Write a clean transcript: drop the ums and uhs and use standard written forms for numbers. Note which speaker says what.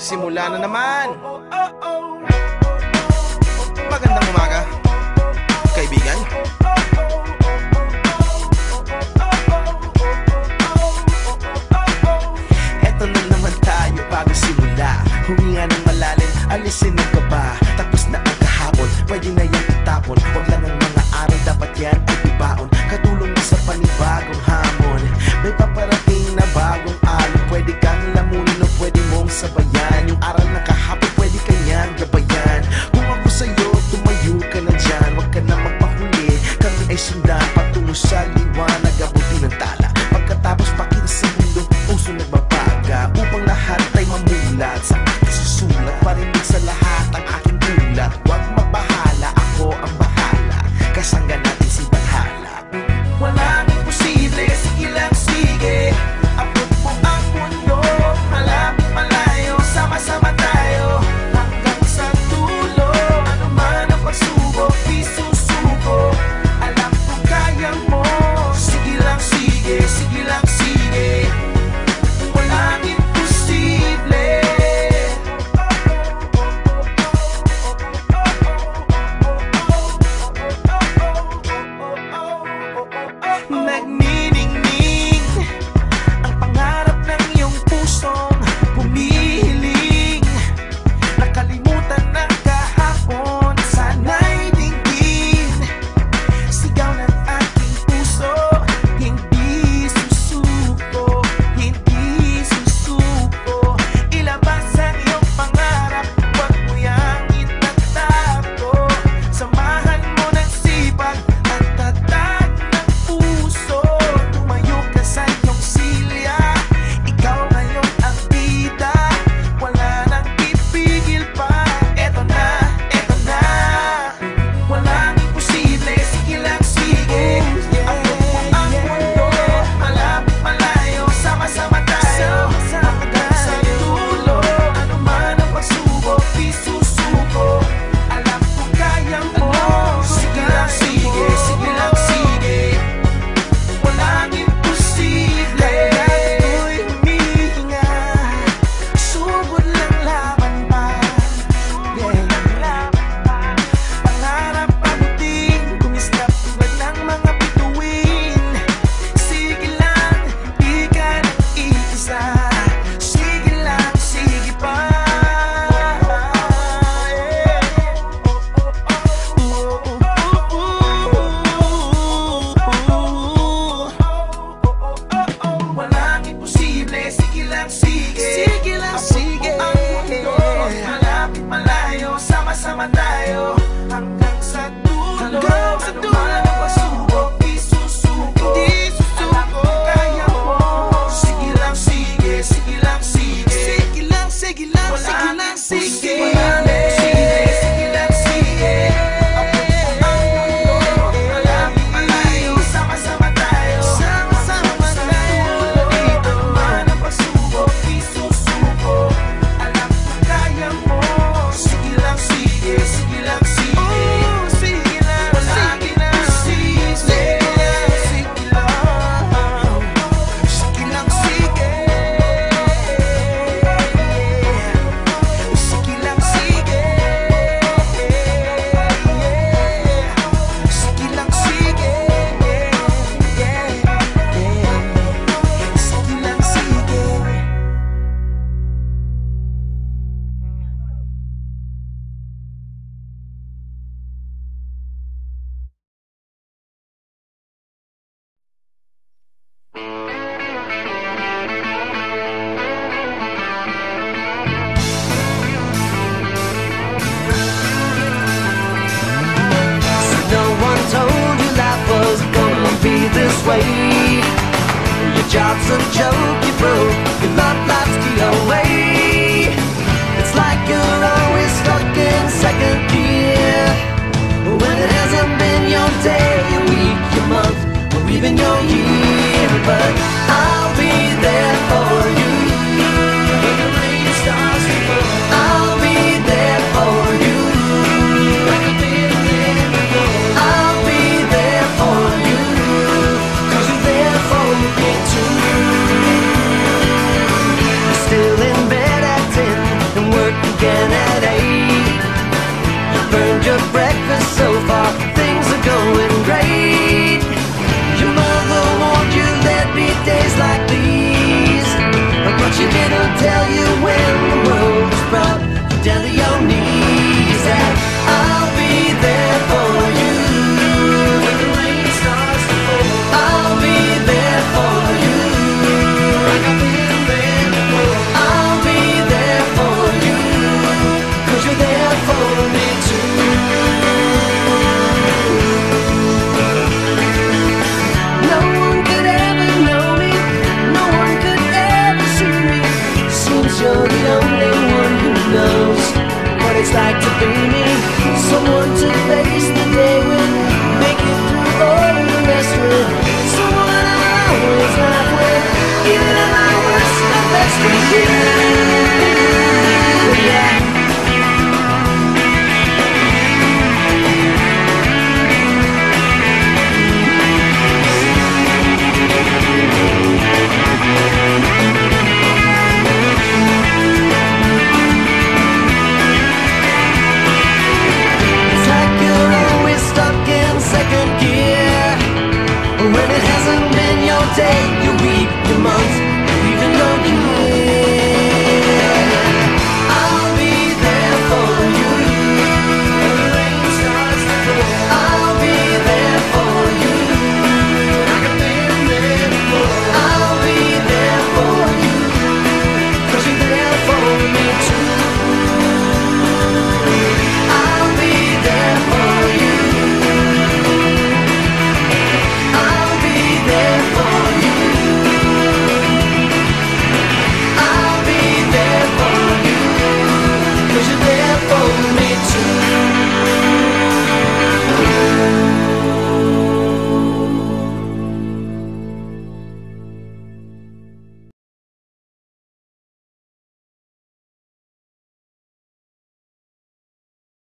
Speaker 1: Simula na naman. Magandang umaga, kaibigan. Eto na naman tayo bago simula. Huminga ng malalim, alisin ang kaba. Tapos na ang kahapon, pwede na yan itapon. Huwag lang ang mga araw, dapat yan ay ibaon. Katulong sa panibagong hamon. May paparating na bagong alon. Pwede kang lamunin o pwede mong sabayan. Yung aral na kahapon, pwede kanyang gabayan. Kung ako sa'yo, tumayo ka na dyan. Huwag ka na magpahuli, kami ay sundan patungo sa liwanag, abuti ng tala. Pagkatapos pakita sa mundo, puso nagbabaga. Upang lahat ay mamulat sa aking susulat. Parinig sa lahat ang aking ulat. Huwag mabahala, ako ang bahala. Kasangga natin si Valhalla. Walang imposible, sige lang sige. Abot mo ang mundo, malapit malayo. Sama-sama tayo hanggang sa dulo. Ano man ang pagsubok, di susuko. Alam ko kaya mo. Sige lang sige, sige lang sige. Walang imposible. Nagniningning ang pangarap ng iyong pusong humihiling. Nakalimutan ng kahapon, sana'y dinggin. Sigaw ng aking puso, hindi susuko, hindi susuko. Ilabas ang iyong pangarap, huwag mo yang itatago. Samahan mo ng sipag at tatag ng puso. Tumayo ka sa iyong silya, ikaw ngayon ang bida. Wala nang pipigil pa, eto na, eto na. Walang imposible, sige lang sige. Abot mo ang mundo, malapit malayo. Sama-sama tayo hanggang sa dulo. Ano man ang pagsubok, di susuko. Alam ko kaya mo. Sige lang sige, sige lang sige. Walang imposible. Ako'y humihinga, sugod lang laban pa. Pangarap abutin, gumislap tulad ng mga bituin. Sige lang, di ka nag-iisa. Sige lang, sige pa. Walang imposible, sige lang sige. Sige lang sige. Ang mundo, malapit malayo. Sama-sama tayo hanggang sa dulo. Hanggang sa dulo. Ano man ang pagsubok, di susuko. Di susuko. Alam ko kaya mo. Sige lang sige, sige lang sige. Sige lang, sige lang, sige lang sige. Walang imposible, sige lang sige. Abot mo ang mundo, malapit malayo. Sama-sama tayo. Sama-sama tayo. Ano man ang pagsubok, di susuko. Alam ko kaya mo. Sige lang sige, sige lang sige. Sige lang, walang imposible. Sige lang, sige lang. Sige lang sige. Sige lang sige. Sige lang sige. Sige lang sige.
Speaker 2: No one told you life was gonna be this way. Your job's a joke, you broke, your love life's the away. It's like you're always stuck in second gear, when it hasn't been your day, your week, your month, or even your year. But I'll be there for you when the rain starts to fall.